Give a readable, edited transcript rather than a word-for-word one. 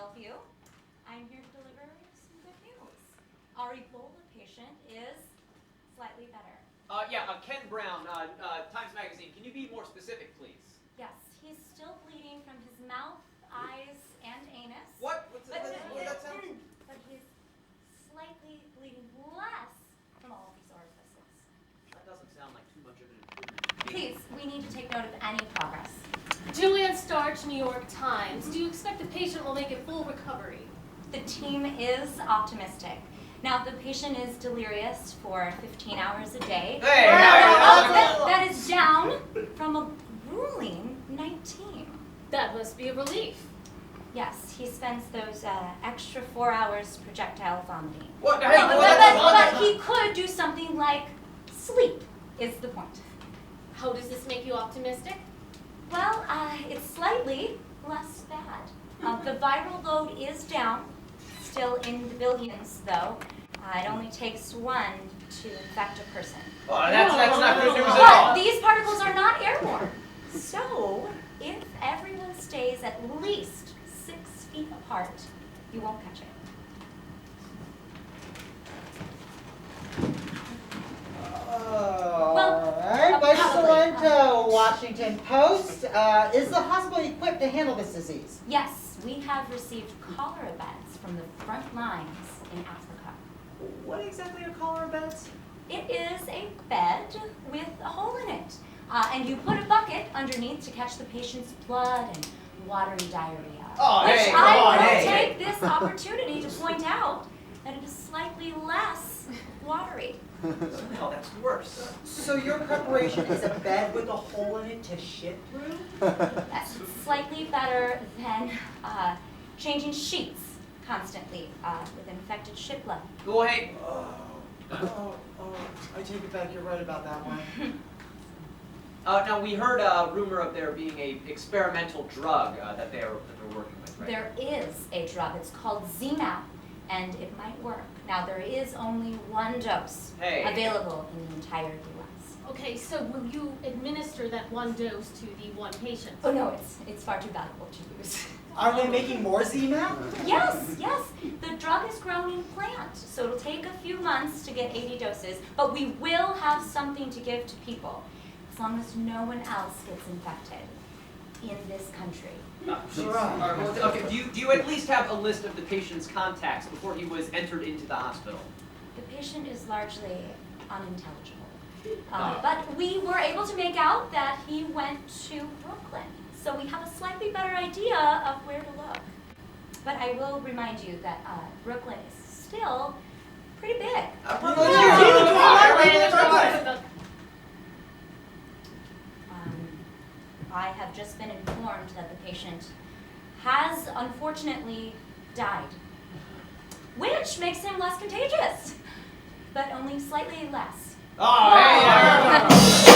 all of you. I'm here to deliver some good news. Our Ebola patient is slightly better. Ken Brown, Times Magazine. Can you be more specific, please? Yes, he's still bleeding from his mouth, eyes, and anus. What? What that sound? But he's slightly bleeding less from all of these orifices. That doesn't sound like too much of an improvement. Please, we need to take note of any progress. Julian Starch, New York Times. Do you expect the patient will make a full recovery? The team is optimistic. Now, the patient is delirious for 15 hours a day. That is down from a grueling 19. That must be a relief. Yes, he spends those extra 4 hours projectile vomiting. What? But he could do something like sleep, is the point. How does this make you optimistic? Well, it's slightly less bad. The viral load is down, still in the billions, though. It only takes one to infect a person. Oh, that's not good news at But all. these particles are not airborne. So, if everyone stays at least 6 feet apart, you won't catch it. Alright, by Cilento, Washington Post. Is the hospital equipped to handle this disease? Yes, we have received cholera beds from the front lines in Africa. What exactly are cholera beds? It is a bed with a hole in it. And you put a bucket underneath to catch the patient's blood and watery diarrhea. Oh, Which hey, I will hey. take this opportunity to point out that it is slightly less watery. No, that's worse. So your preparation is a bed with a hole in it to shit through? That's slightly better than changing sheets constantly with infected ship blood. Go ahead. I take it back, you're right about that one. Now we heard a rumor of there being a experimental drug that they're working with, right? There is a drug. It's called ZMapp, and it might work. Now, there is only one dose available in the entire U.S. Okay, so will you administer that one dose to the one patient? Oh, no, it's far too valuable to use. Are they making more ZMapp? Yes. The drug is grown in plant, so it'll take a few months to get 80 doses, but we will have something to give to people, as long as no one else gets infected in this country. Okay, do you at least have a list of the patient's contacts before he was entered into the hospital? The patient is largely unintelligible. But we were able to make out that he went to Brooklyn. So we have a slightly better idea of where to look. But I will remind you that Brooklyn is still pretty big. I have just been informed that the patient has unfortunately died, which makes him less contagious, but only slightly less. Oh, hey,